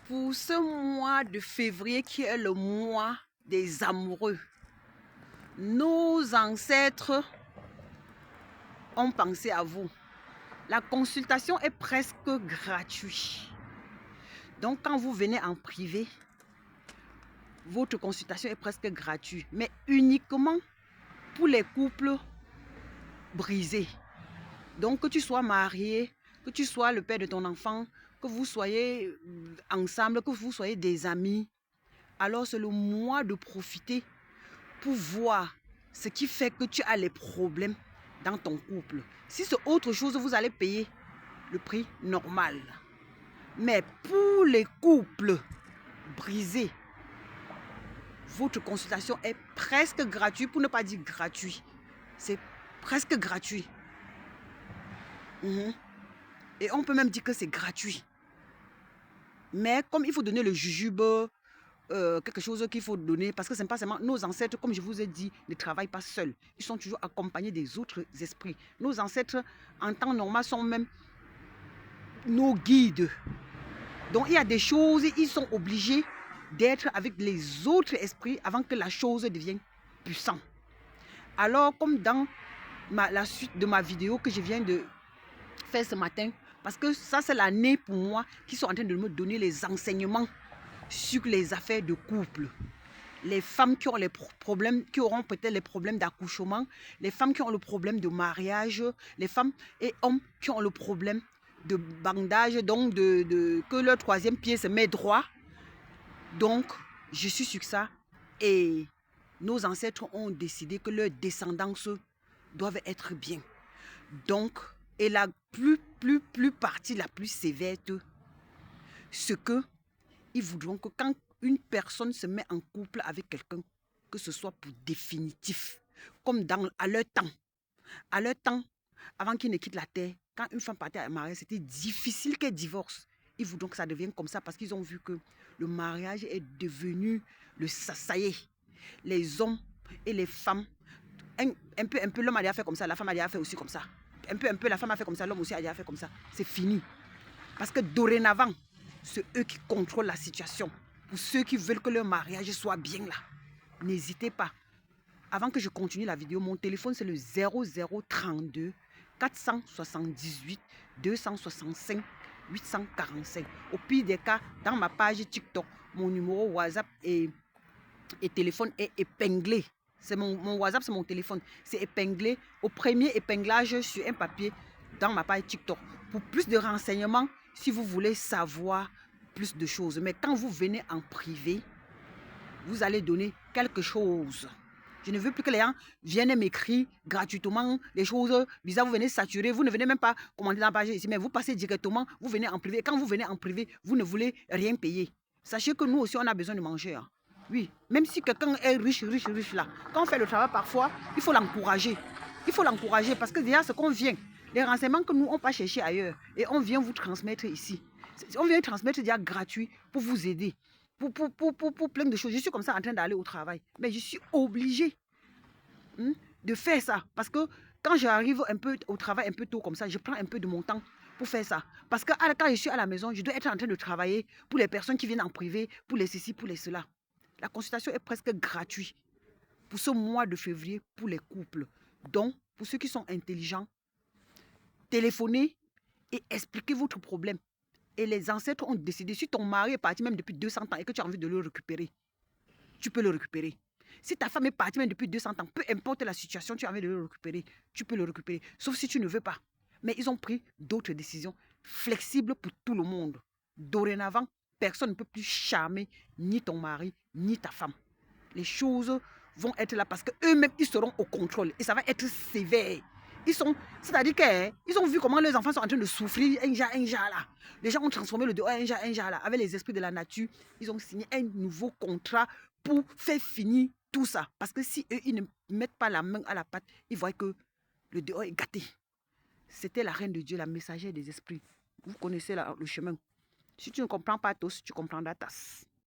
Pour ce mois de février qui est le mois des amoureux, nos ancêtres ont pensé à vous. La consultation est presque gratuite. Donc quand vous venez en privé, votre consultation est presque gratuite, mais uniquement pour les couples brisés. Donc que tu sois marié, que tu sois le père de ton enfant, que vous soyez ensemble, que vous soyez des amis, alors c'est le mois de profiter pour voir ce qui fait que tu as les problèmes dans ton couple. Si c'est autre chose, vous allez payer le prix normal. Mais pour les couples brisés, votre consultation est presque gratuite, pour ne pas dire gratuit. C'est presque gratuit. Et on peut même dire que c'est gratuit. Mais comme il faut donner le jujube, quelque chose qu'il faut donner, parce que c'est pas seulement nos ancêtres, comme je vous ai dit, ne travaillent pas seuls. Ils sont toujours accompagnés des autres esprits. Nos ancêtres, en temps normal, sont même nos guides. Donc, il y a des choses, ils sont obligés d'être avec les autres esprits avant que la chose devienne puissante. Alors, comme dans la suite de ma vidéo que je viens de faire ce matin, parce que ça, c'est l'année pour moi qui sont en train de me donner les enseignements sur les affaires de couple. Les femmes qui ont les problèmes, qui auront peut-être les problèmes d'accouchement, les femmes qui ont le problème de mariage, les femmes et hommes qui ont le problème de bandage, donc que leur troisième pied se met droit. Donc, je suis sur ça. Et nos ancêtres ont décidé que leurs descendances doivent être bien. Donc, et la partie la plus sévère, ce que ils voudront que quand une personne se met en couple avec quelqu'un, que ce soit pour définitif, comme à leur temps, avant qu'ils ne quittent la terre, quand une femme partait à mariage, c'était difficile qu'elle divorce. Ils voudront que ça devienne comme ça parce qu'ils ont vu que le mariage est devenu ça y est. Les hommes et les femmes, un peu, l'homme a déjà fait comme ça, la femme a déjà fait aussi comme ça. Un peu, la femme a fait comme ça, l'homme aussi a déjà fait comme ça. C'est fini. Parce que dorénavant, c'est eux qui contrôlent la situation. Pour ceux qui veulent que leur mariage soit bien là, n'hésitez pas. Avant que je continue la vidéo, mon téléphone c'est le 0032 478 265 845. Au pire des cas, dans ma page TikTok, mon numéro WhatsApp et téléphone est épinglé. C'est mon WhatsApp, c'est mon téléphone. C'est épinglé au premier épinglage sur un papier dans ma page TikTok. Pour plus de renseignements, si vous voulez savoir plus de choses. Mais quand vous venez en privé, vous allez donner quelque chose. Je ne veux plus que les gens viennent m'écrire gratuitement les choses bizarres. Vous venez saturer, vous ne venez même pas commander dans la page ici, mais vous passez directement, vous venez en privé. Quand vous venez en privé, vous ne voulez rien payer. Sachez que nous aussi, on a besoin de manger. Hein. Oui, même si quelqu'un est riche là, quand on fait le travail parfois, il faut l'encourager. Il faut l'encourager parce que déjà, ce qu'on vient, les renseignements que nous, on pas chercher ailleurs et on vient vous transmettre ici. On vient transmettre déjà gratuit pour vous aider. Pour plein de choses. Je suis comme ça en train d'aller au travail. Mais je suis obligée de faire ça. Parce que quand j'arrive un peu au travail un peu tôt comme ça, je prends un peu de mon temps pour faire ça. Parce que quand je suis à la maison, je dois être en train de travailler pour les personnes qui viennent en privé, pour les ceci, pour les cela. La consultation est presque gratuite pour ce mois de février pour les couples. Donc, pour ceux qui sont intelligents, téléphonez et expliquez votre problème. Et les ancêtres ont décidé, si ton mari est parti même depuis 200 ans et que tu as envie de le récupérer, tu peux le récupérer. Si ta femme est partie même depuis 200 ans, peu importe la situation, tu as envie de le récupérer, tu peux le récupérer. Sauf si tu ne veux pas. Mais ils ont pris d'autres décisions flexibles pour tout le monde. Dorénavant, personne ne peut plus charmer ni ton mari, ni ta femme. Les choses vont être là parce qu'eux-mêmes, ils seront au contrôle. Et ça va être sévère. C'est-à-dire qu'ils ont vu comment les enfants sont en train de souffrir, un jar là. Les gens ont transformé le dehors un jar là. Avec les esprits de la nature, ils ont signé un nouveau contrat pour faire finir tout ça. Parce que si eux, ils ne mettent pas la main à la pâte, ils voient que le dehors est gâté. C'était la reine de Dieu, la messagère des esprits. Vous connaissez le chemin. Si tu ne comprends pas tous, tu comprendras tas.